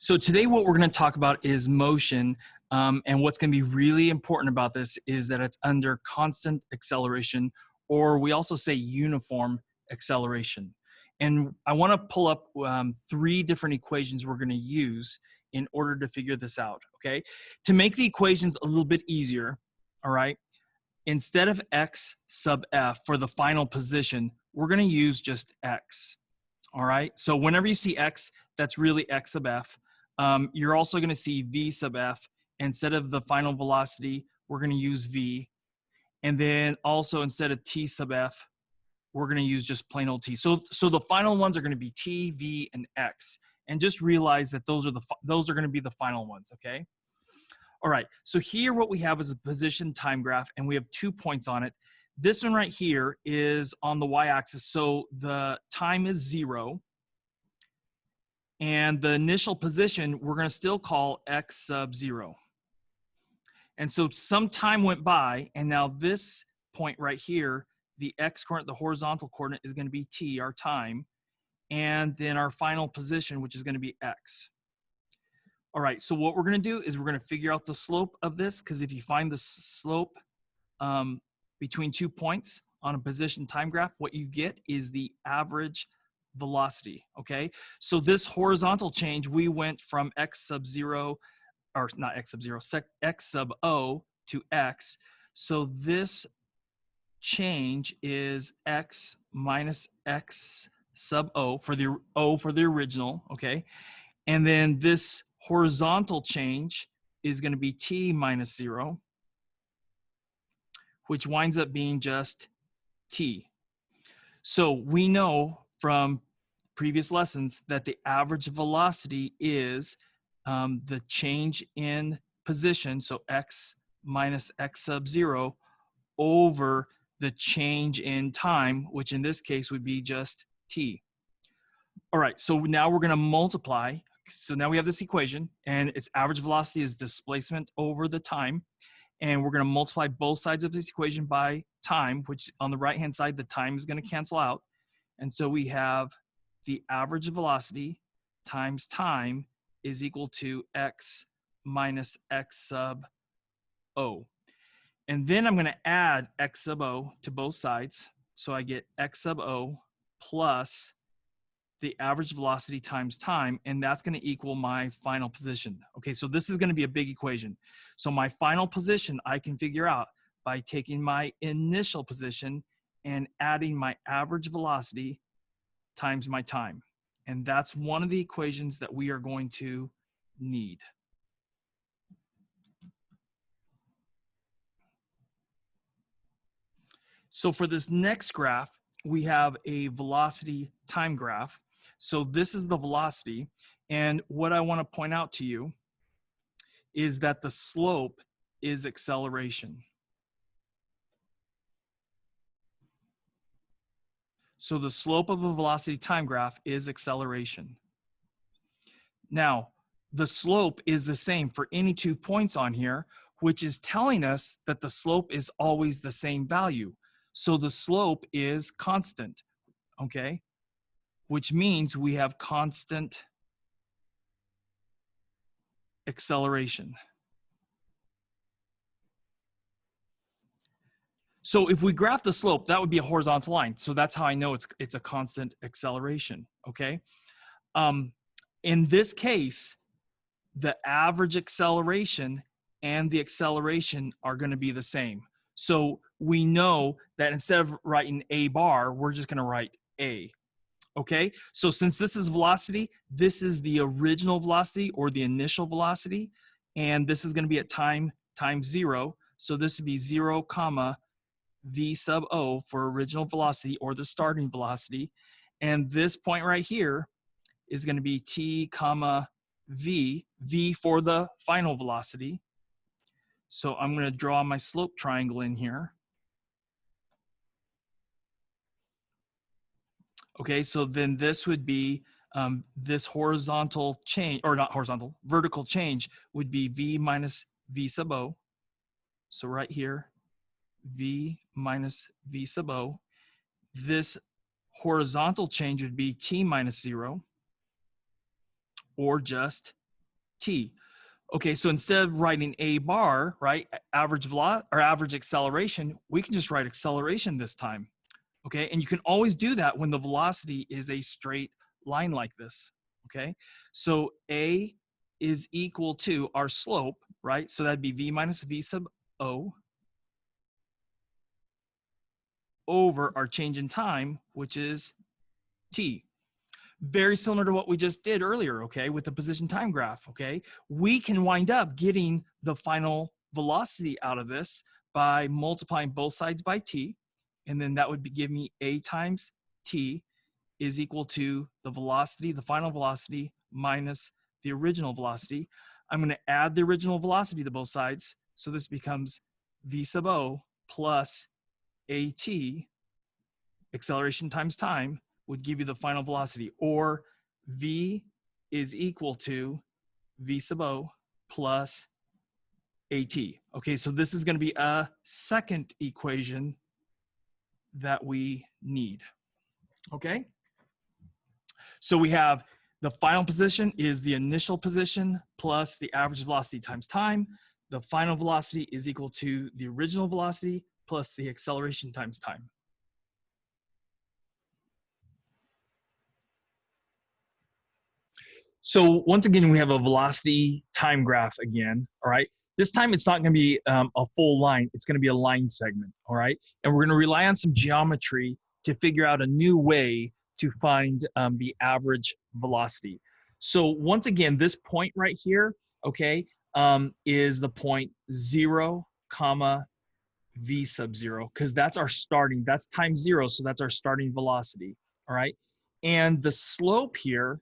So today what we're going to talk about is motion, and what's going to be really important about this is that it's under constant acceleration, or we also say uniform acceleration. And I want to pull up three different equations we're going to use in order to figure this out, okay? To make the equations a little bit easier, all right, instead of x sub f for the final position, we're going to use just x, all right? So whenever you see x, that's really x sub f. You're also going to see v sub f. Instead of the final velocity, we're going to use v. And then also instead of t sub f, we're going to use just plain old t. So the final ones are going to be t, v, and x. And just realize that those are going to be the final ones, okay? All right, so here what we have is a position time graph, and we have 2 points on it. This one right here is on the y-axis, so the time is 0. And the initial position, we're going to still call x sub 0. And so some time went by, and now this point right here, the x coordinate, the horizontal coordinate, is going to be t, our time, and then our final position, which is going to be x. All right, so what we're going to do is we're going to figure out the slope of this, because if you find the slope between 2 points on a position time graph, what you get is the average velocity, okay? So this horizontal change, we went from x sub 0, or not x sub 0, x sub o to x. So this change is x minus x sub o for the original, okay? And then this horizontal change is going to be t minus 0, which winds up being just t. So we know from previous lessons that the average velocity is the change in position, so x minus x sub 0, over the change in time, which in this case would be just t. All right, so now we're going to multiply. So now we have this equation, and its average velocity is displacement over the time. And we're going to multiply both sides of this equation by time, which on the right-hand side, the time is going to cancel out. And so we have the average velocity times time is equal to x minus x sub o. And then I'm going to add x sub o to both sides. So I get x sub o plus the average velocity times time, and that's going to equal my final position. Okay, so this is going to be a big equation. So my final position I can figure out by taking my initial position and adding my average velocity times my time. And that's one of the equations that we are going to need. So for this next graph, we have a velocity time graph. So this is the velocity. And what I want to point out to you is that the slope is acceleration. So the slope of a velocity time graph is acceleration. Now, the slope is the same for any 2 points on here, which is telling us that the slope is always the same value. So the slope is constant, okay? Which means we have constant acceleration. So if we graph the slope, that would be a horizontal line. So that's how I know it's a constant acceleration, okay? In this case, the average acceleration and the acceleration are going to be the same. So we know that instead of writing a bar, we're just going to write a. Okay, so since this is velocity, this is the original velocity or the initial velocity, and this is going to be at time times 0. So this would be 0 comma v sub o for original velocity or the starting velocity, and this point right here is going to be t comma v for the final velocity. So I'm going to draw my slope triangle in here. Okay, so then this would be this horizontal change, or not horizontal, vertical change would be v minus v sub o. So right here, v minus v sub o. This horizontal change would be t minus 0, or just t. Okay, so instead of writing a bar, right, average velocity or average acceleration, we can just write acceleration this time. Okay, and you can always do that when the velocity is a straight line like this. Okay, so a is equal to our slope, right? So that'd be v minus v sub o over our change in time, which is t. Very similar to what we just did earlier, okay, with the position time graph, okay? We can wind up getting the final velocity out of this by multiplying both sides by t, and then that would give me a times t is equal to the velocity, the final velocity, minus the original velocity. I'm going to add the original velocity to both sides, so this becomes v sub o plus at, acceleration times time, would give you the final velocity, or v is equal to v sub o plus at. Okay, so this is going to be a second equation that we need. Okay, so we have the final position is the initial position plus the average velocity times time. The final velocity is equal to the original velocity plus the acceleration times time. So once again, we have a velocity time graph again, all right? This time it's not gonna be a full line, it's gonna be a line segment, all right? And we're gonna rely on some geometry to figure out a new way to find the average velocity. So once again, this point right here, okay, is the point 0, comma, v sub 0, because that's our starting, that's time 0, so that's our starting velocity, all right? And the slope here,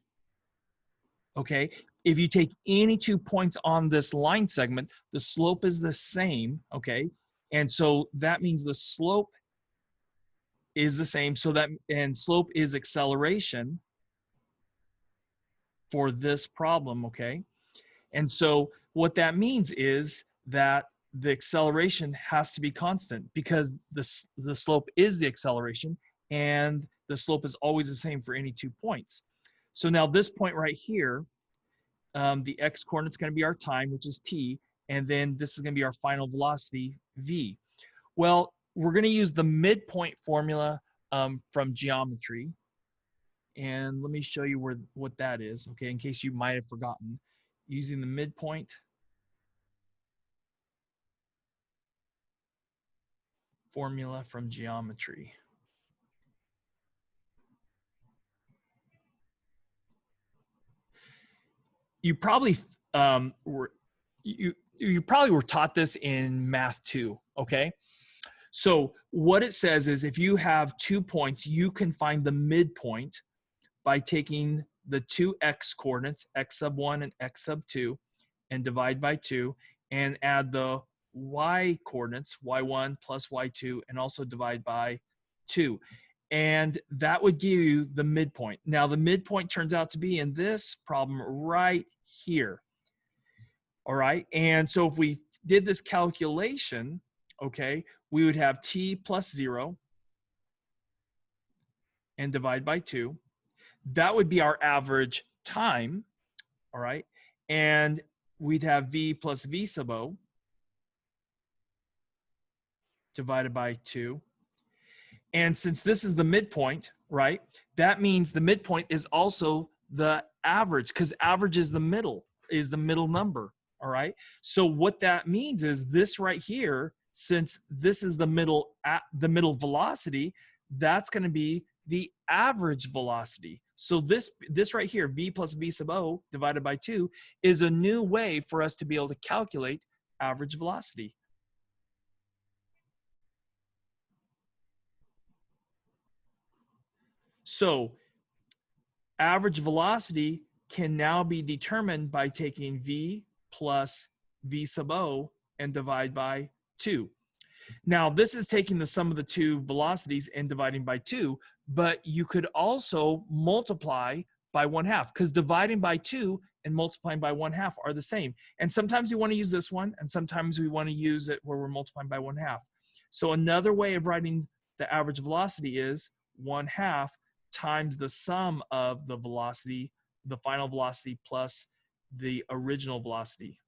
okay, if you take any 2 points on this line segment, the slope is the same, okay? And so that means the slope is the same, so that, and slope is acceleration for this problem, okay? And so what that means is that the acceleration has to be constant because the slope is the acceleration and the slope is always the same for any 2 points. So now this point right here, the x coordinate is going to be our time, which is t, and then this is going to be our final velocity, v. Well, we're going to use the midpoint formula from geometry. And let me show you what that is, okay, in case you might have forgotten. Using the midpoint formula from geometry. You probably you probably were taught this in math too, okay? So what it says is if you have 2 points, you can find the midpoint by taking the two x coordinates, x sub 1 and x sub 2, and divide by 2, and add the y coordinates, y1 plus y2, and also divide by 2. And that would give you the midpoint. Now, the midpoint turns out to be in this problem right here. All right, and so if we did this calculation, okay, we would have t plus 0 and divide by 2. That would be our average time, all right? And we'd have v plus v sub o divided by 2. And since this is the midpoint, right, that means the midpoint is also the average, because average is the middle number, all right? So what that means is this right here, since this is the middle velocity, that's going to be the average velocity. So this right here, v plus v sub o divided by 2, is a new way for us to be able to calculate average velocity. So average velocity can now be determined by taking v plus v sub o and divide by 2. Now, this is taking the sum of the two velocities and dividing by 2, but you could also multiply by 1/2, because dividing by 2 and multiplying by 1/2 are the same. And sometimes we want to use this one, and sometimes we want to use it where we're multiplying by 1/2. So another way of writing the average velocity is 1/2 times the sum of the velocity, the final velocity plus the original velocity.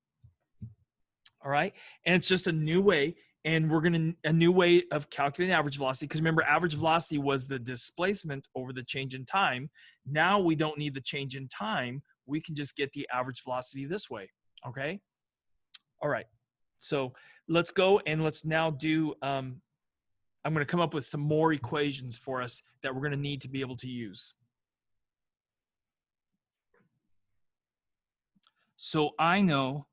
All right. And it's just a new way. And we're going to, a new way of calculating average velocity. Because remember, average velocity was the displacement over the change in time. Now we don't need the change in time. We can just get the average velocity this way. Okay. All right. So let's go and let's now do, I'm going to come up with some more equations for us that we're going to need to be able to use. So I know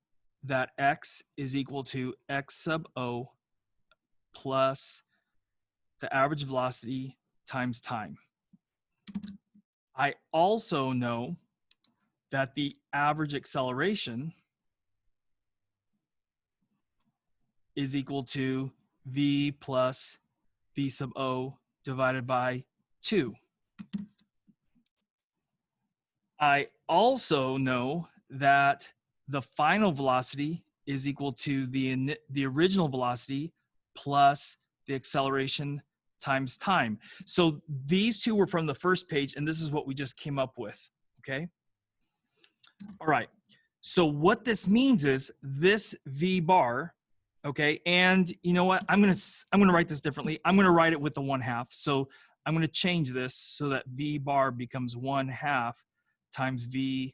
that x is equal to x sub o plus the average velocity times time. I also know that the average acceleration is equal to v plus v sub o divided by 2. I also know that the final velocity is equal to the original velocity plus the acceleration times time. So these two were from the first page, and this is what we just came up with, okay? All right, so what this means is this V bar, okay, and you know what? I'm gonna write this differently. I'm gonna write it with the 1/2. So I'm gonna change this so that V bar becomes 1/2 times V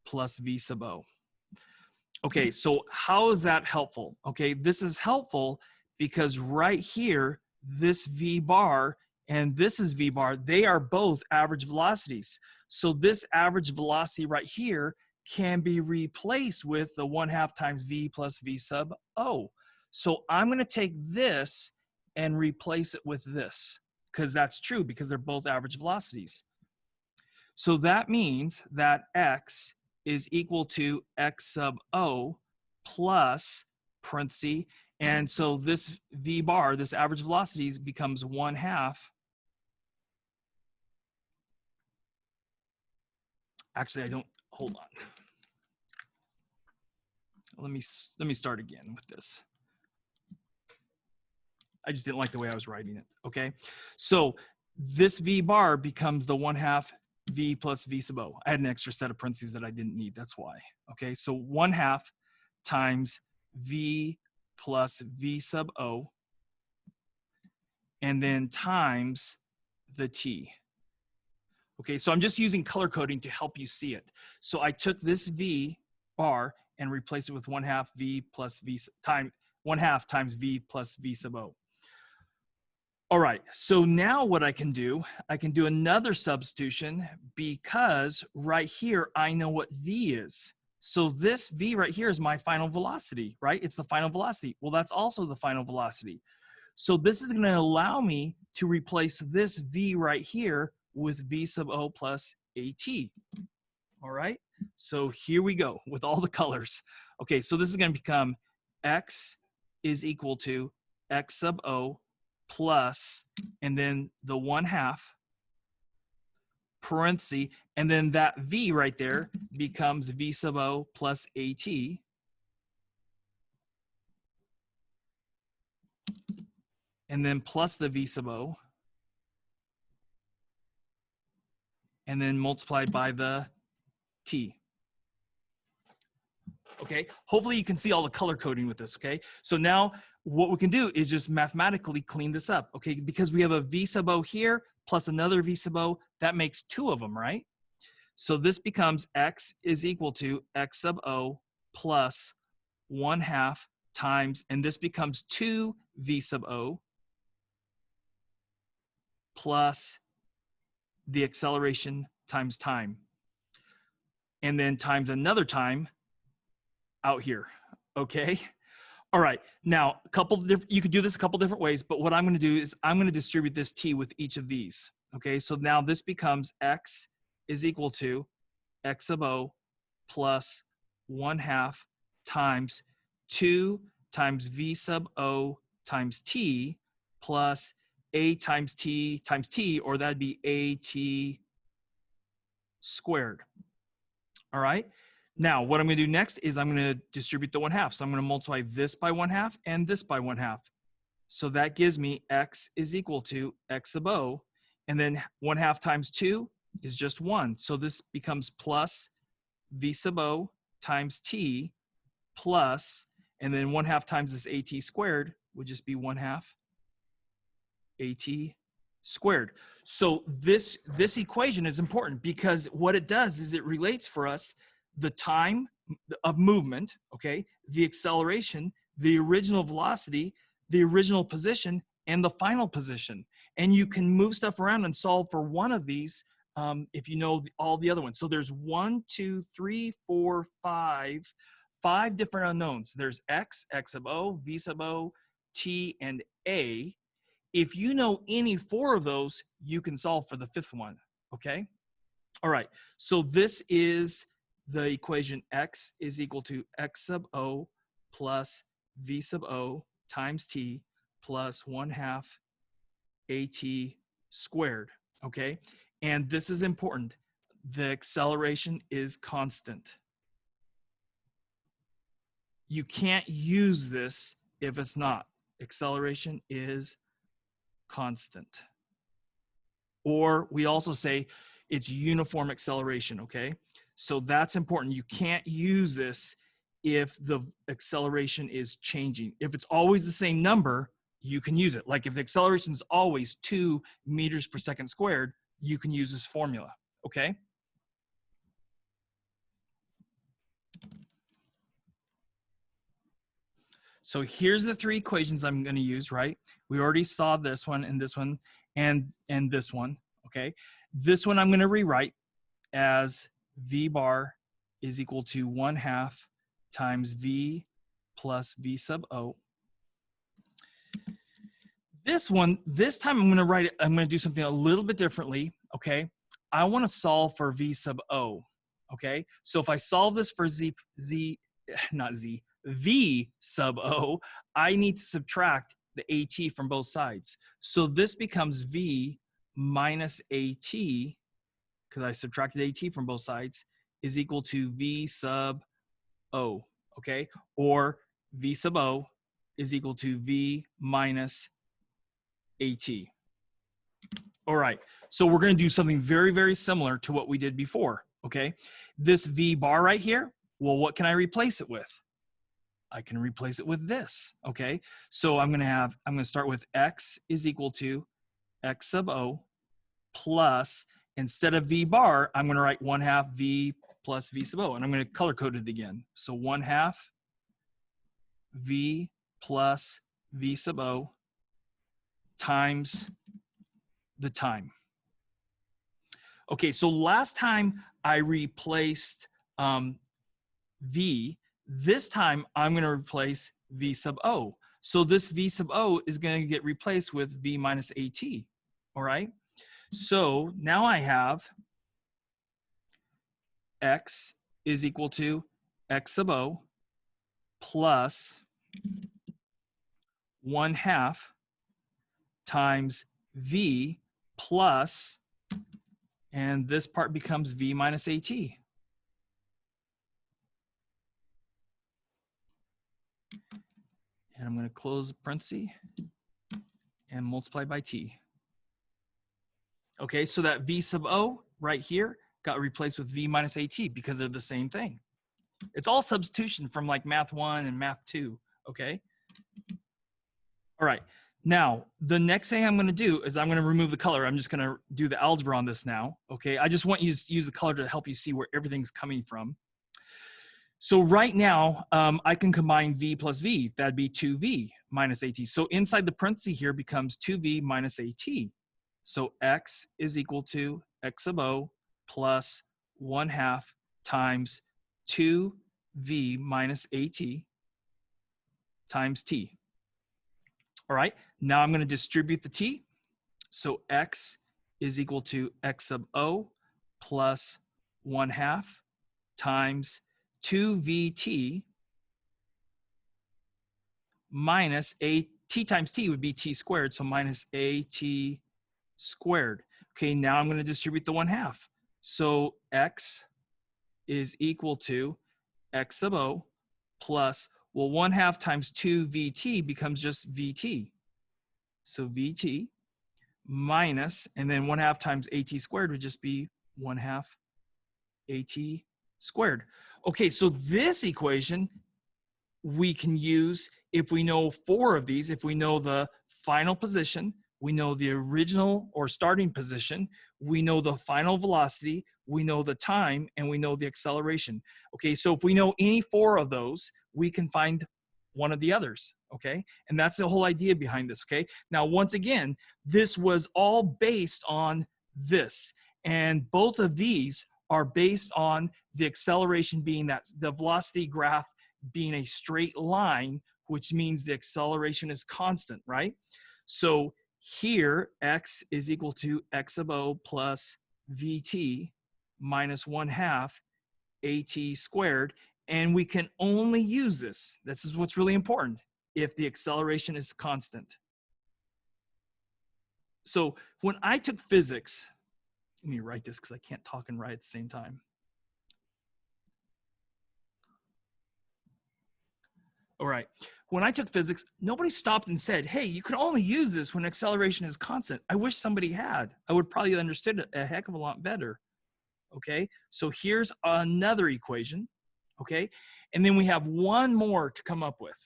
plus V sub O. Okay, so how is that helpful? Okay, this is helpful because right here, this V bar and this is V bar, they are both average velocities. So this average velocity right here can be replaced with the 1/2 times V plus V sub O. So I'm gonna take this and replace it with this because that's true because they're both average velocities. So that means that X is equal to X sub O plus parenthesis. And so this V bar, this average velocities becomes 1/2. Actually, I don't, hold on. Let me start again with this. I just didn't like the way I was writing it, okay? So this V bar becomes the 1/2 V plus V sub O. I had an extra set of parentheses that I didn't need, that's why. Okay, so 1/2 times V plus V sub O, and then times the T. Okay, so I'm just using color coding to help you see it. So I took this V bar and replaced it with 1/2 V plus V time, 1/2 times V plus V sub O. All right, so now what I can do another substitution because right here, I know what V is. So this V right here is my final velocity, right? It's the final velocity. Well, that's also the final velocity. So this is gonna allow me to replace this V right here with V sub O plus AT. All right, so here we go with all the colors. Okay, so this is gonna become X is equal to X sub O plus, and then the 1/2 parenthesis, and then that V right there becomes V sub O plus AT. And then plus the V sub O. And then multiplied by the T. Okay, hopefully you can see all the color coding with this, okay? So now what we can do is just mathematically clean this up, okay? Because we have a V sub O here plus another V sub O, that makes 2 of them, right? So this becomes X is equal to X sub O plus 1/2 times, and this becomes 2 V sub O plus the acceleration times time. And then times another time out here, okay? All right, now you could do this a couple different ways, but what I'm gonna do is I'm gonna distribute this T with each of these, okay? So now this becomes X is equal to X sub O plus 1/2 times 2 times V sub O times T plus A times T, or that'd be AT squared, all right? Now, what I'm gonna do next is I'm gonna distribute the 1/2. So I'm gonna multiply this by 1/2 and this by 1/2. So that gives me X is equal to X sub O, and then 1/2 times 2 is just 1. So this becomes plus v sub o times t plus, and then 1/2 times this at squared would just be 1/2 at squared. So this equation is important because what it does is it relates for us the time of movement, okay, the acceleration, the original velocity, the original position, and the final position. And you can move stuff around and solve for one of these if you know all the other ones. So there's 1, 2, 3, 4, 5 different unknowns. There's x, x sub o, v sub o, t, and a. If you know any 4 of those, you can solve for the 5th one, okay? All right, so this is the equation x is equal to x sub o plus v sub o times t plus 1/2 at squared, okay? And this is important. The acceleration is constant. You can't use this if it's not. Acceleration is constant. Or we also say it's uniform acceleration, okay? So that's important. You can't use this if the acceleration is changing. If it's always the same number, you can use it. Like if the acceleration is always 2 meters per second squared, you can use this formula, okay? So here's the 3 equations I'm going to use, right? We already saw this one and this one and this one, okay? This one I'm going to rewrite as v bar is equal to 1/2 times v plus v sub o. This one, this time I'm going to do something a little bit differently, okay? I want to solve for v sub o, okay? So if I solve this for v sub o, I need to subtract the at from both sides. So this becomes v minus at, because I subtracted at from both sides, is equal to v sub o, okay? Or v sub o is equal to v minus at. All right, so we're going to do something very, very similar to what we did before, okay? This v bar right here, well, what can I replace it with? I can replace it with this, okay? So I'm going to start with x is equal to x sub o plus, instead of v bar, I'm going to write 1/2 v plus v sub o, and I'm going to color code it again. So 1/2 v plus v sub o times the time. Okay, so last time I replaced v. This time I'm going to replace v sub o. So this v sub o is going to get replaced with v minus at, all right? So now I have x is equal to x sub o plus 1/2 times v plus, and this part becomes v minus at. And I'm going to close parenthesis and multiply by t. Okay, so that v sub o right here got replaced with v minus at because they're the same thing. It's all substitution from like math 1 and math 2, okay? All right, now the next thing I'm going to do is I'm going to remove the color. I'm just going to do the algebra on this now, okay? I just want you to use the color to help you see where everything's coming from. So right now, I can combine v plus v. That'd be 2v minus at. So inside the parenthesis here becomes 2v minus at. So x is equal to x sub o plus 1/2 times 2v minus at times t. All right, now I'm going to distribute the t. So x is equal to x sub o plus 1/2 times 2vt minus a t times t would be t squared, so minus at squared. Okay, now I'm going to distribute the 1/2. So x is equal to x sub o plus, well, 1/2 times 2vt becomes just vt. So vt minus, and then 1/2 times at squared would just be 1/2 at squared. Okay, so this equation we can use if we know 4 of these. If we know the final position, we know the original or starting position, we know the final velocity, we know the time, and we know the acceleration. Okay, so if we know any 4 of those, we can find one of the others. Okay, and that's the whole idea behind this. Okay, now once again, this was all based on this, and both of these are based on the acceleration being that the velocity graph being a straight line, which means the acceleration is constant, right? So here, x is equal to x sub o plus vt minus 1/2 at squared. And we can only use this. This is what's really important if the acceleration is constant. So when I took physics, let me write this because I can't talk and write at the same time. All right. When I took physics, nobody stopped and said, hey, you can only use this when acceleration is constant. I wish somebody had. I would probably have understood it a heck of a lot better. Okay, so here's another equation. Okay, and then we have one more to come up with.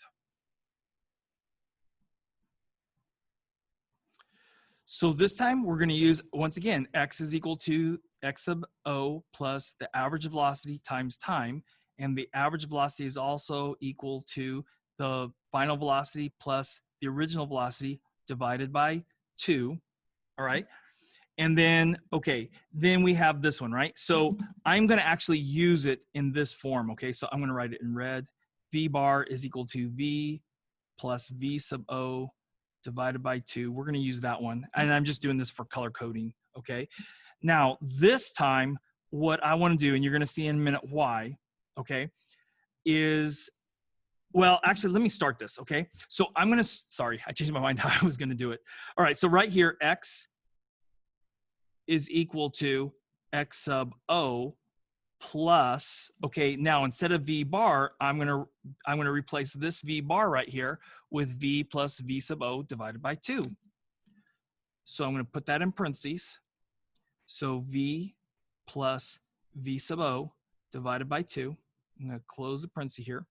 So this time we're going to use, once again, x is equal to x sub o plus the average velocity times time. And the average velocity is also equal to the final velocity plus the original velocity divided by 2. All right. And then, okay, then we have this one, right? So I'm going to actually use it in this form. Okay, so I'm going to write it in red. V bar is equal to V plus V sub O divided by 2. We're going to use that one. And I'm just doing this for color coding. Okay. Now, this time, what I want to do, and you're going to see in a minute why, okay, is, well, actually, let me start this. Okay. So I'm going to, sorry, I changed my mind how I was going to do it. All right. So right here, X is equal to x sub o plus, okay, now instead of v bar, I'm gonna replace this v bar right here with v plus v sub o divided by 2. So I'm gonna put that in parentheses. So v plus v sub o divided by 2. I'm gonna close the parenthesis here.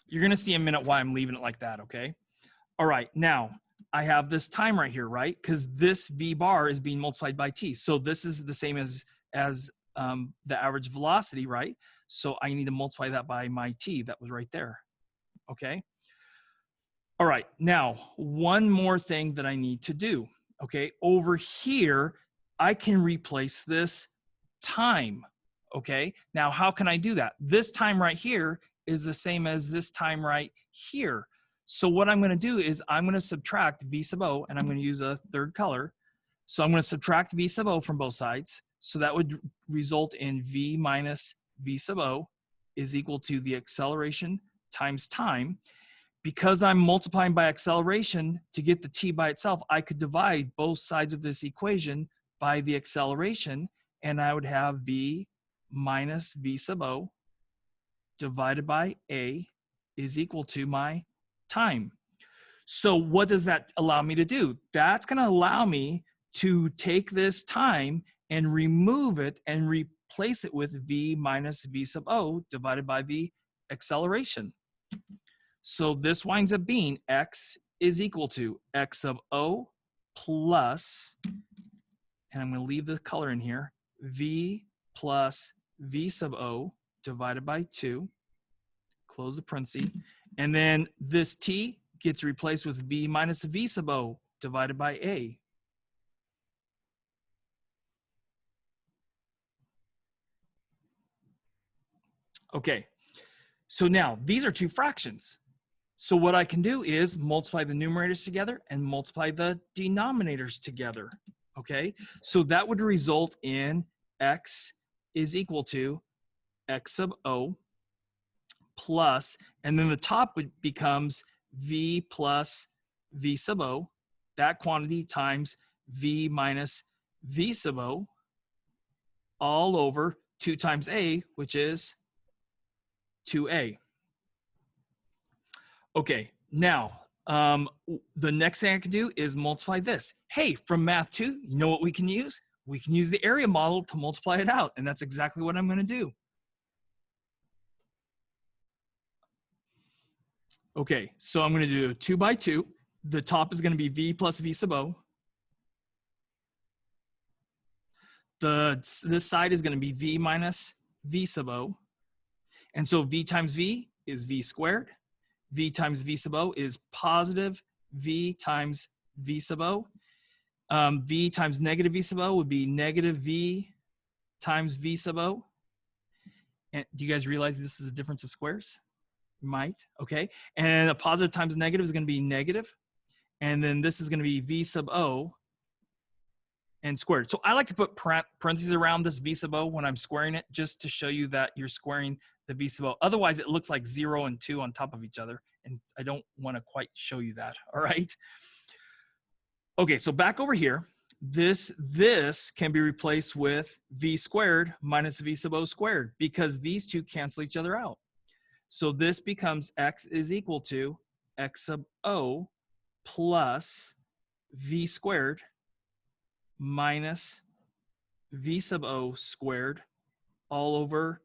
You're gonna see in a minute why I'm leaving it like that, okay? All right, now, I have this time right here, right? Because this v bar is being multiplied by t. So this is the same as the average velocity, right? So I need to multiply that by my t. That was right there, okay? All right, now, one more thing that I need to do, okay? Over here, I can replace this time, okay? Now, how can I do that? This time right here is the same as this time right here. So what I'm going to do is I'm going to subtract v sub o, and I'm going to use a third color. So I'm going to subtract v sub o from both sides. So that would result in v minus v sub o is equal to the acceleration times time. Because I'm multiplying by acceleration to get the t by itself, I could divide both sides of this equation by the acceleration, and I would have v minus v sub o divided by a is equal to my time. So what does that allow me to do? That's going to allow me to take this time and remove it and replace it with v minus v sub o divided by the acceleration. So this winds up being x is equal to x sub o plus, and I'm going to leave the color in here, v plus v sub o divided by 2, close the parenthesis, and then this t gets replaced with v minus v sub o divided by a. Okay, so now these are two fractions. So what I can do is multiply the numerators together and multiply the denominators together, okay? So that would result in x is equal to x sub o plus, and then the top would becomes v plus v sub o, that quantity times v minus v sub o, all over 2 times a, which is 2a. Okay, now the next thing I can do is multiply this. Hey, from math 2, you know what we can use? we can use the area model to multiply it out, and that's exactly what I'm going to do. Okay, so I'm going to do 2 by 2. The top is going to be v plus v sub o. This side is going to be v minus v sub o. And so v times v is v squared. V times v sub o is positive v times v sub o. V times negative v sub o would be negative v times v sub o. And do you guys realize this is a difference of squares? You might, okay. And a positive times negative is going to be negative. And then this is going to be v sub o and squared. So I like to put parentheses around this v sub o when I'm squaring it, just to show you that you're squaring the v sub o. Otherwise, it looks like 0 and 2 on top of each other, and I don't want to quite show you that, all right? Okay, so back over here, this can be replaced with v squared minus v sub o squared, because these two cancel each other out. So this becomes x is equal to x sub o plus v squared minus v sub o squared all over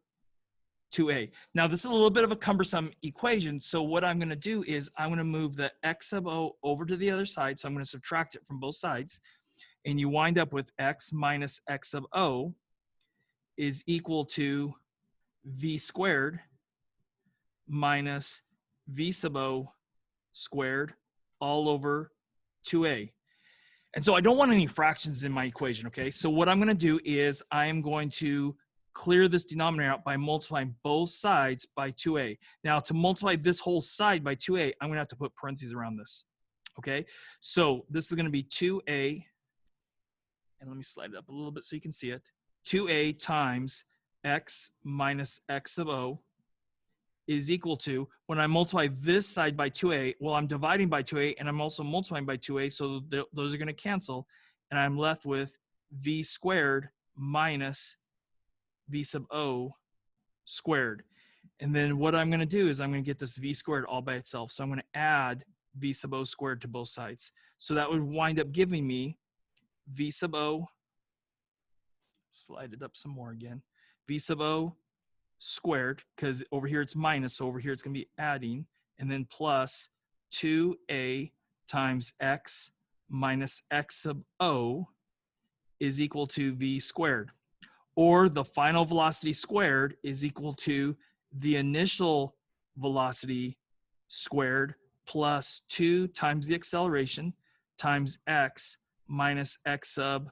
2a. Now this is a little bit of a cumbersome equation, so what I'm going to do is I'm going to move the x sub o over to the other side, so I'm going to subtract it from both sides, and you wind up with x minus x sub o is equal to v squared minus v sub o squared all over 2a. And so I don't want any fractions in my equation, okay? So what I'm going to do is I am going to clear this denominator out by multiplying both sides by 2a. Now, to multiply this whole side by 2a, I'm going to have to put parentheses around this, okay? So this is going to be 2a, and let me slide it up a little bit so you can see it. 2a times x minus x sub o is equal to, when I multiply this side by 2a, well, I'm dividing by 2a, and I'm also multiplying by 2a, so those are going to cancel, and I'm left with v squared minus v sub o squared. And then what I'm going to do is I'm going to get this v squared all by itself, so I'm going to add v sub o squared to both sides. So that would wind up giving me v sub o, slide it up some more again, v sub o squared, because over here it's minus, so over here it's going to be adding, and then plus 2a times x minus x sub o is equal to v squared. Or the final velocity squared is equal to the initial velocity squared plus 2 times the acceleration times x minus x sub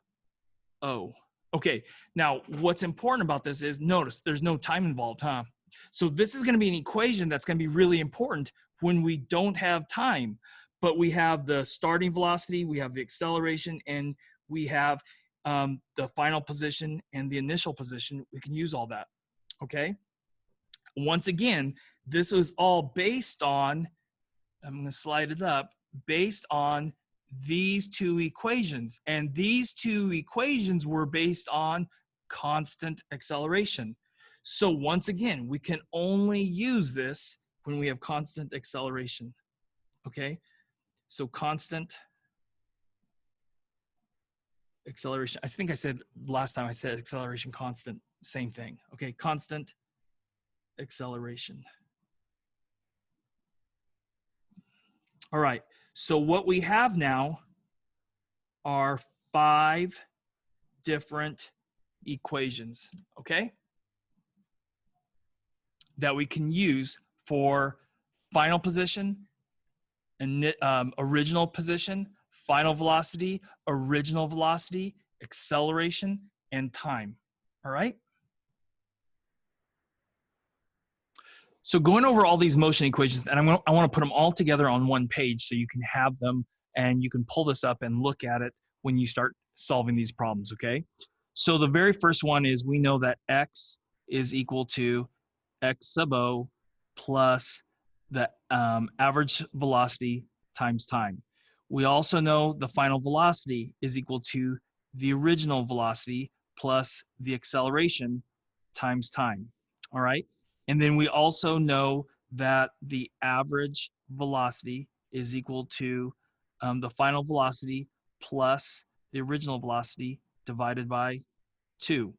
o. Okay, now what's important about this is, notice there's no time involved, huh? So this is going to be an equation that's going to be really important when we don't have time, but we have the starting velocity, we have the acceleration, and we have the final position and the initial position. We can use all that, okay? Once again, this was all based on, I'm going to slide it up, based on these two equations, and these two equations were based on constant acceleration. So once again, we can only use this when we have constant acceleration, okay? So constant acceleration, I think I said last time I said acceleration constant, same thing, okay? Constant acceleration. All right. So what we have now are 5 different equations, okay, that we can use for final position, and original position, final velocity, original velocity, acceleration, and time. All right? So going over all these motion equations, and I want to put them all together on one page so you can have them and you can pull this up and look at it when you start solving these problems, okay? So the very first one is, we know that x is equal to x sub o plus the average velocity times time. We also know the final velocity is equal to the original velocity plus the acceleration times time, all right? And then we also know that the average velocity is equal to the final velocity plus the original velocity divided by 2.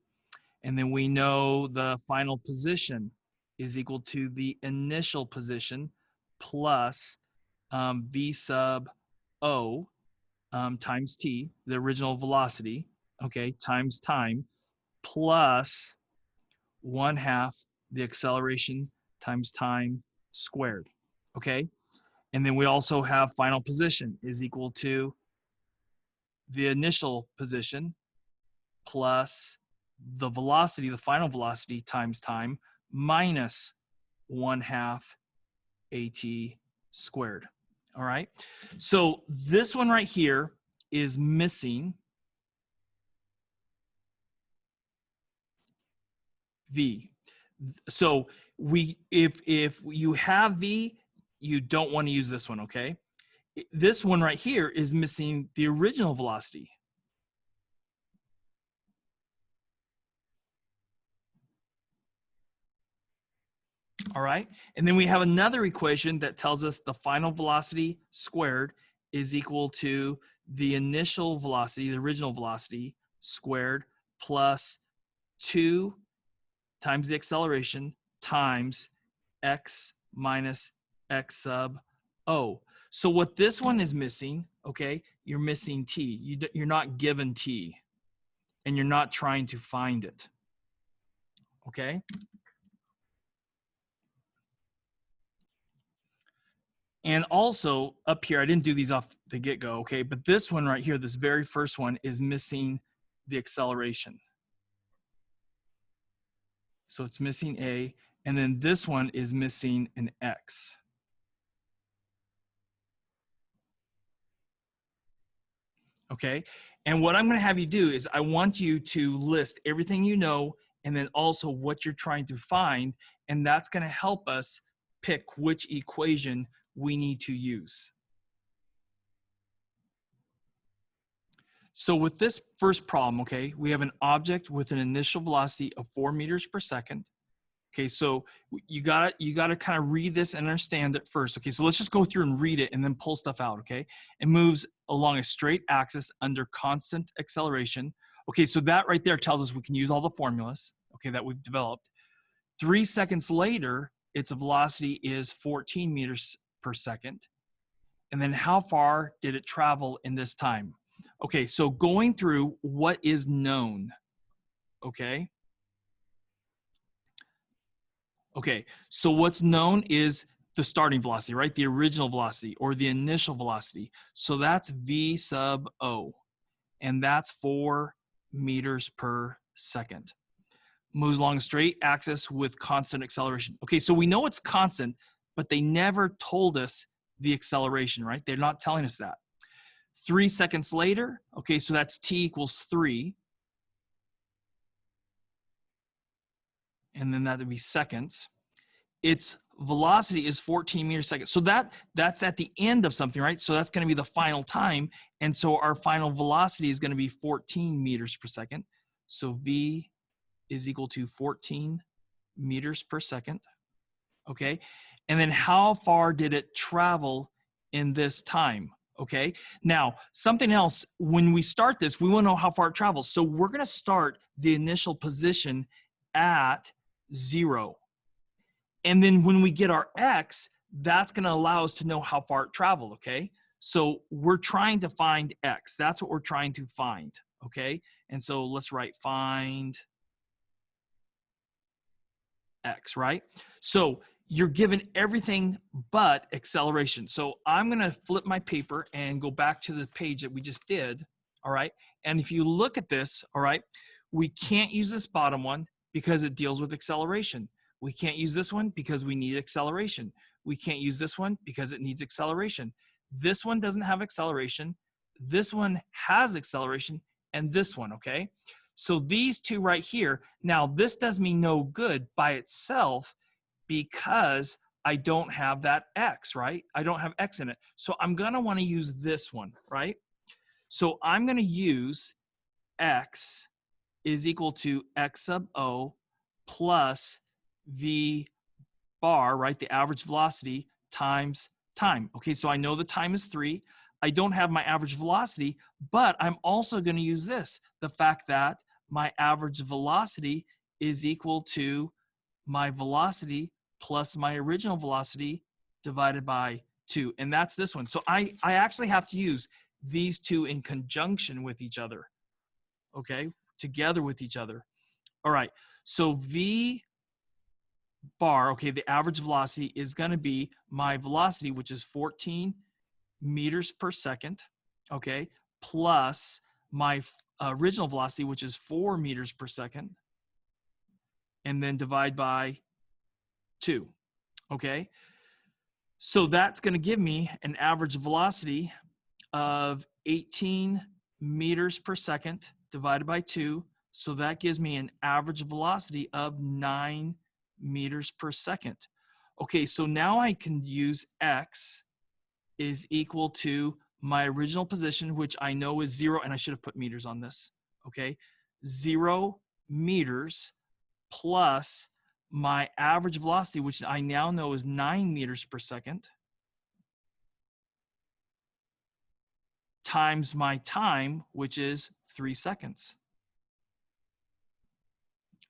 And then we know the final position is equal to the initial position plus v sub o times t, the original velocity, okay, times time, plus 1/2 the acceleration times time squared, okay? And then we also have final position is equal to the initial position plus the velocity, the final velocity times time minus 1/2 at squared. All right. So this one right here is missing v. So if you have v, you don't want to use this one, okay? This one right here is missing the original velocity. All right. And then we have another equation that tells us the final velocity squared is equal to the initial velocity, the original velocity squared plus 2 times the acceleration times x minus x sub o. So what this one is missing, okay, you're missing t. You're not given t, and you're not trying to find it, okay? And also up here, I didn't do these off the get-go, okay? But this one right here, this very first one is missing the acceleration. So it's missing a, and then this one is missing an x. Okay, and what I'm gonna have you do is I want you to list everything you know and then also what you're trying to find, and that's gonna help us pick which equation we need to use. So with this first problem, okay, we have an object with an initial velocity of 4 meters per second. Okay, so you gotta kind of read this and understand it first. Okay, so let's just go through and read it and then pull stuff out, okay? It moves along a straight axis under constant acceleration. Okay, so that right there tells us we can use all the formulas, okay, that we've developed. 3 seconds later, its velocity is 14 meters per second. And then how far did it travel in this time? Okay, so going through what is known, okay? Okay, so what's known is the starting velocity, right? The original velocity or the initial velocity. So that's v sub o, and that's 4 meters per second. Moves along a straight axis with constant acceleration. Okay, so we know it's constant, but they never told us the acceleration, right? They're not telling us that. 3 seconds later, okay, so that's t equals 3. And then that would be seconds. Its velocity is 14 meters per second. So that's at the end of something, right? So that's going to be the final time. And so our final velocity is going to be 14 meters per second. So v is equal to 14 meters per second. Okay. And then how far did it travel in this time? Okay. Now, something else, when we start this, we want to know how far it travels. So we're going to start the initial position at 0. And then when we get our x, that's going to allow us to know how far it traveled, okay? So we're trying to find x. That's what we're trying to find, okay? And so let's write find x, right? So you're given everything but acceleration. So I'm going to flip my paper and go back to the page that we just did, all right? And if you look at this, all right, we can't use this bottom one because it deals with acceleration. We can't use this one because we need acceleration. We can't use this one because it needs acceleration. This one doesn't have acceleration. This one has acceleration, and this one, okay? So these two right here, now this does me no good by itself because I don't have that x, right? I don't have x in it. So I'm gonna wanna use this one, right? So I'm gonna use x is equal to x sub o plus v bar, right, the average velocity times time. Okay, so I know the time is 3. I don't have my average velocity, but I'm also going to use this, the fact that my average velocity is equal to my velocity plus my original velocity divided by 2. And that's this one. So I actually have to use these two in conjunction with each other, okay, together with each other. All right, so V bar, okay, the average velocity is going to be my velocity, which is 14 meters per second, okay, plus my original velocity, which is 4 meters per second, and then divide by 2, okay? So that's going to give me an average velocity of 18 meters per second divided by 2. So that gives me an average velocity of 9 meters per second. Okay, so now I can use x is equal to my original position, which I know is 0, and I should have put meters on this, okay? 0 meters plus my average velocity, which I now know is 9 meters per second, times my time, which is 3 seconds.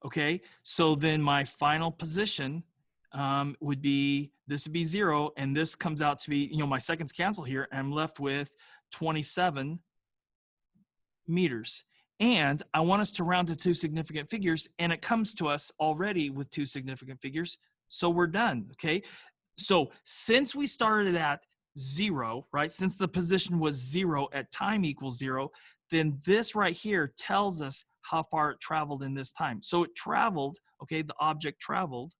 Okay, so then my final position would be, this would be 0, and this comes out to be, my seconds cancel here, and I'm left with 27 meters. And I want us to round to 2 significant figures, and it comes to us already with 2 significant figures, so we're done, okay? So since we started at 0, right, since the position was 0 at time equals 0, then this right here tells us how far it traveled in this time. So it traveled, okay, the object traveled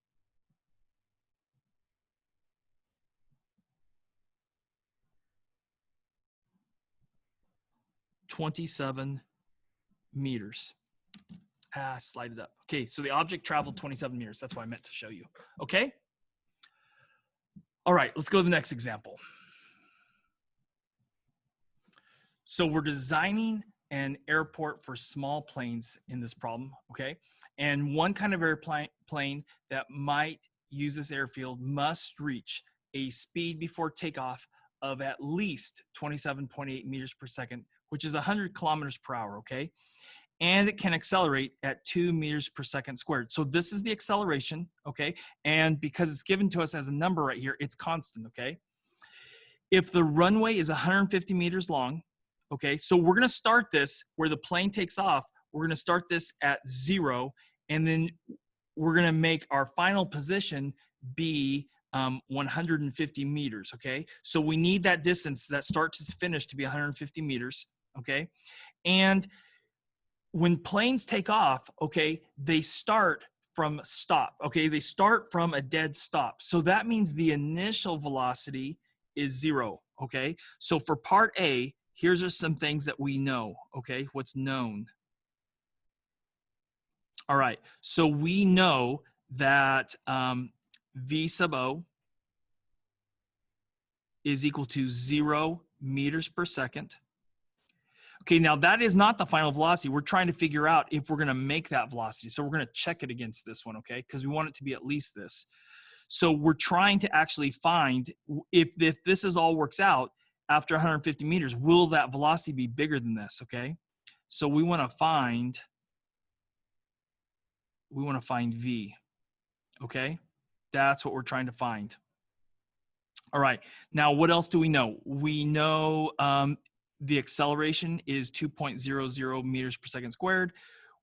27 meters. Slide it up. Okay, so the object traveled 27 meters. That's what I meant to show you. Okay? All right, let's go to the next example. So we're designing an airport for small planes in this problem, okay? And one kind of airplane that might use this airfield must reach a speed before takeoff of at least 27.8 meters per second, which is 100 kilometers per hour, okay? And it can accelerate at 2 meters per second squared. So this is the acceleration, okay? And because it's given to us as a number right here, it's constant, okay? If the runway is 150 meters long, okay, so we're gonna start this where the plane takes off, we're gonna start this at 0, and then we're gonna make our final position be 150 meters, okay? So we need that distance, that start to finish, to be 150 meters, okay? And when planes take off, okay, they start from stop, okay? They start from a dead stop. So that means the initial velocity is 0, okay? So for part A, here's just some things that we know, okay? What's known. All right, so we know that V sub O is equal to 0 meters per second. Okay, now that is not the final velocity. We're trying to figure out if we're going to make that velocity. So we're going to check it against this one, okay? Because we want it to be at least this. So we're trying to actually find if this is all works out after 150 meters, will that velocity be bigger than this, okay? So we want to find V, okay? That's what we're trying to find. All right, now what else do we know? We know the acceleration is 2.00 meters per second squared.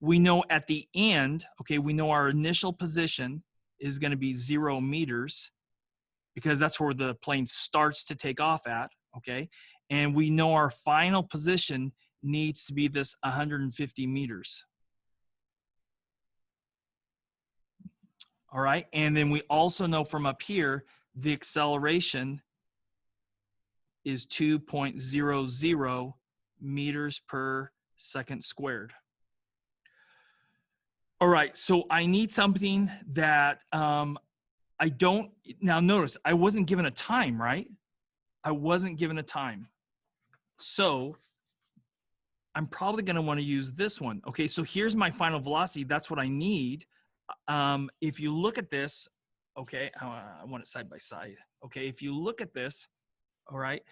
We know at the end, okay, we know our initial position is going to be 0 meters because that's where the plane starts to take off at, okay? And we know our final position needs to be this 150 meters. All right, and then we also know from up here, the acceleration is 2.00 meters per second squared. All right, so I need something that I don't, now notice, I wasn't given a time, right? I wasn't given a time. So I'm probably gonna wanna use this one. Okay, so here's my final velocity, that's what I need. If you look at this, okay, I want it side by side. Okay, if you look at this, all right,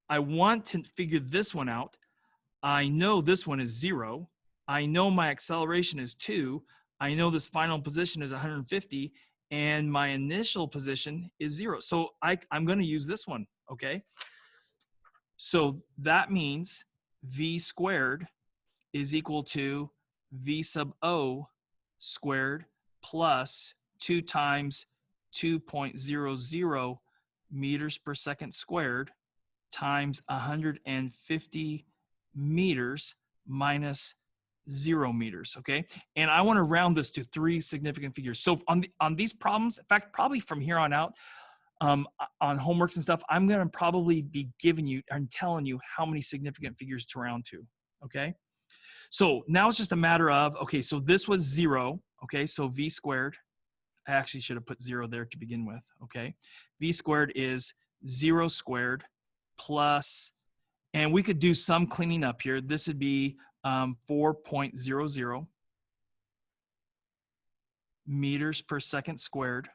I want to figure this one out. I know this one is 0. I know my acceleration is 2. I know this final position is 150, and my initial position is 0. So I'm going to use this one, okay? So that means v squared is equal to v sub o squared plus 2 times 2.00 meters per second squared times 150 meters minus 0 meters, okay? And I want to round this to 3 significant figures. So on these problems, in fact, probably from here on out, on homeworks and stuff, I'm going to probably be giving you and telling you how many significant figures to round to, okay? So now it's just a matter of, okay, so this was 0, okay? So v squared, I actually should have put 0 there to begin with, okay? V squared is 0 squared plus, and we could do some cleaning up here. This would be 4.00 meters per second squared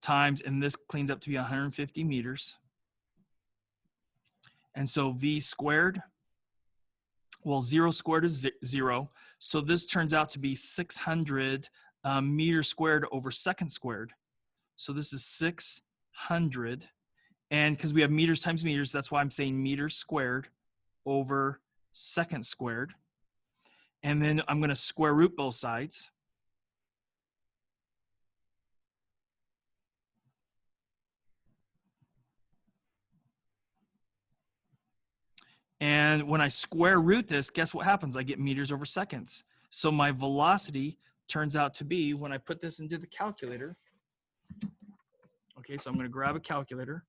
times, and this cleans up to be 150 meters. And so v squared, well, 0 squared is 0. So this turns out to be 600 meters squared over second squared. So this is 600. And because we have meters times meters, that's why I'm saying meters squared over second squared. And then I'm going to square root both sides. And when I square root this, guess what happens? I get meters over seconds. So my velocity turns out to be, when I put this into the calculator, okay, so I'm going to grab a calculator,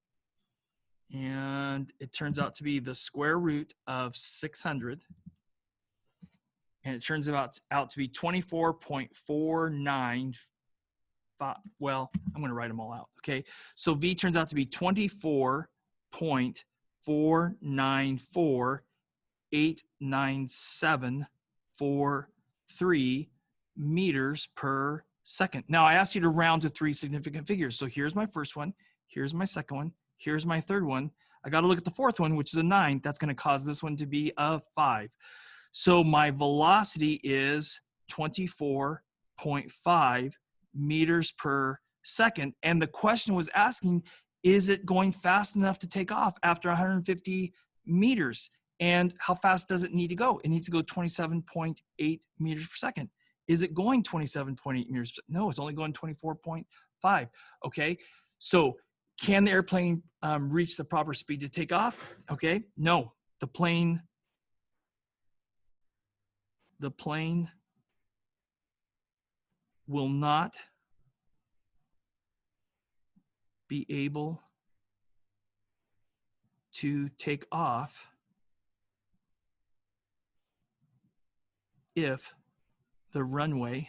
and it turns out to be the square root of 600, and it turns out to be 24.495. Well, I'm going to write them all out, okay? So V turns out to be 24.49489743 meters per second. Now, I asked you to round to 3 significant figures. So here's my first one. Here's my second one. Here's my third one. I got to look at the fourth one, which is a 9. That's going to cause this one to be a 5. So my velocity is 24.5 meters per second. And the question was asking, is it going fast enough to take off after 150 meters? And how fast does it need to go? It needs to go 27.8 meters per second. Is it going 27.8 meters? No, it's only going 24.5. Okay, so can the airplane reach the proper speed to take off? Okay, no, the plane will not be able to take off if the runway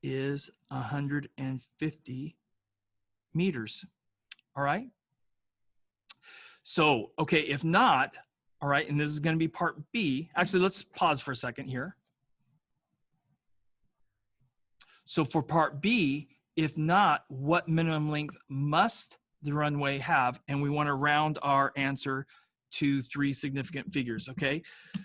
is 150 meters. All right. So, okay, if not, all right, and this is going to be part B. Actually, let's pause for a second here. So for part B, if not, what minimum length must the runway have? And we want to round our answer to 3 significant figures, okay?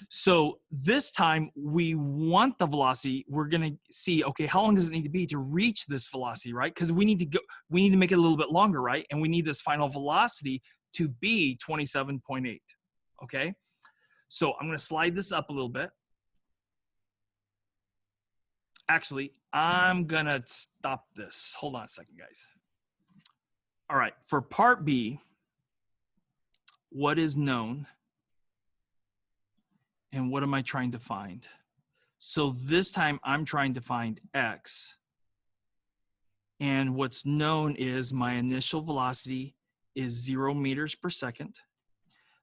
So this time we want the velocity. We're going to see, okay, how long does it need to be to reach this velocity, right? Because we need to make it a little bit longer, right? And we need this final velocity to be 27.8, okay? So I'm going to slide this up a little bit. Actually, I'm going to stop this. Hold on a second, guys. All right, for part B, what is known and what am I trying to find? So this time I'm trying to find X. And what's known is my initial velocity is 0 meters per second.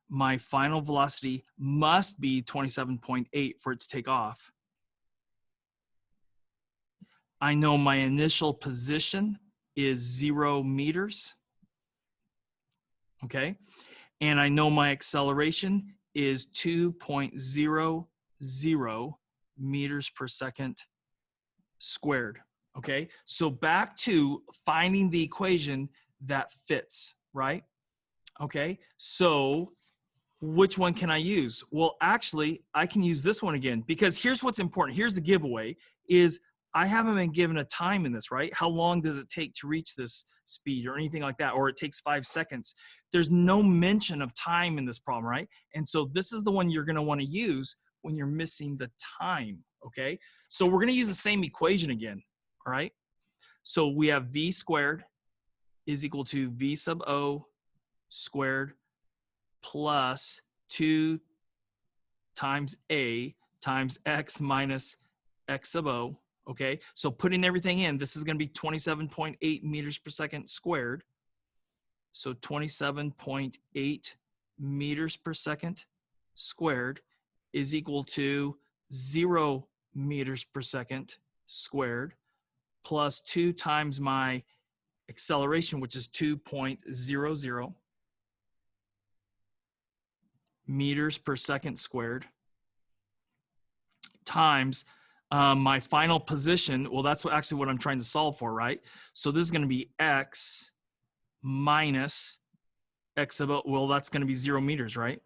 My final velocity must be 27.8 for it to take off. I know my initial position is 0 meters. Okay. And I know my acceleration is 2.00 meters per second squared. Okay, so back to finding the equation that fits, right? Okay, so which one can I use? Well, actually, I can use this one again, because here's what's important. Here's the giveaway is I haven't been given a time in this, right? How long does it take to reach this speed or anything like that? Or it takes 5 seconds. There's no mention of time in this problem, right? And so this is the one you're gonna wanna use when you're missing the time, okay? So we're gonna use the same equation again, all right? So we have v squared is equal to v sub o squared plus 2 times a times x minus x sub o. Okay, so putting everything in, this is going to be 27.8 meters per second squared. So 27.8 meters per second squared is equal to 0 meters per second squared plus 2 times my acceleration, which is 2.00 meters per second squared times my final position. Well, that's actually what I'm trying to solve for, right? So this is going to be x minus x about, well, that's going to be 0 meters, right?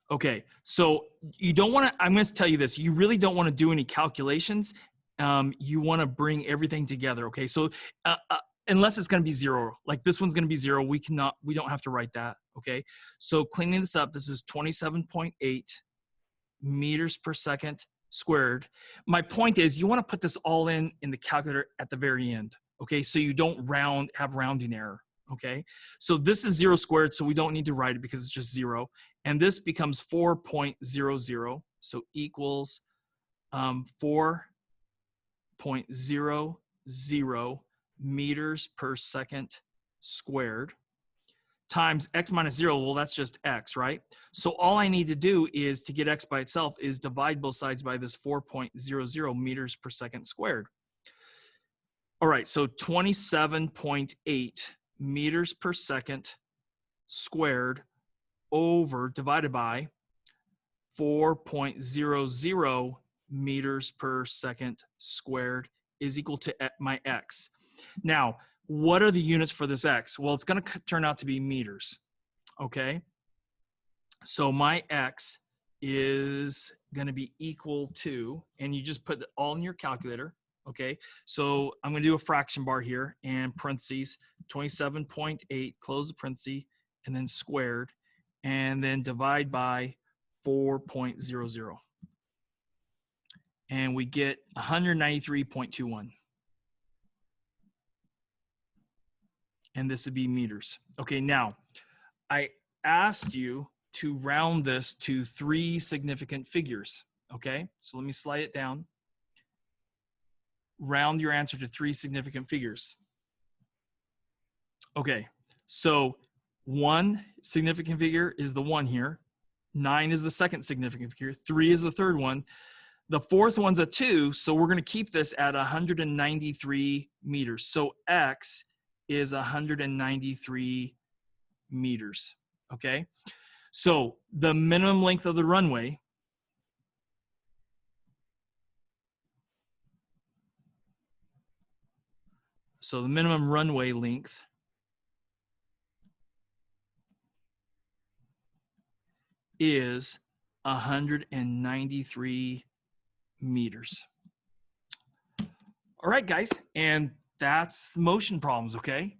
Okay, so you don't want to, I'm going to tell you this, you really don't want to do any calculations. You want to bring everything together, okay? So unless it's going to be 0, like this one's going to be 0, we don't have to write that, okay? So cleaning this up, this is 27.8 meters per second squared. My point is you want to put this all in the calculator at the very end, okay? So you don't have rounding error, okay? So this is 0 squared, so we don't need to write it because it's just 0. And this becomes 4.00, so equals 4.00 meters per second squared times x minus 0. Well, that's just x, right? So all I need to do is, to get x by itself, is divide both sides by this 4.00 meters per second squared. All right, so 27.8 meters per second squared over divided by 4.00 meters per second squared is equal to my x. Now, what are the units for this x? Well, it's going to turn out to be meters, okay? So my x is going to be equal to, and you just put it all in your calculator, okay? So I'm going to do a fraction bar here and parentheses, 27.8, close the parentheses, and then squared, and then divide by 4.00. And we get 193.21. And this would be meters. Okay, now I asked you to round this to 3 significant figures. Okay, so let me slide it down. Round your answer to 3 significant figures. Okay, so 1 significant figure is the 1 here. 9 is the second significant figure. 3 is the third one. The fourth one's a 2, so we're going to keep this at 193 meters. So x is 193 meters, okay? So the minimum length of the runway length is 193 meters. All right, guys, and that's motion problems, okay?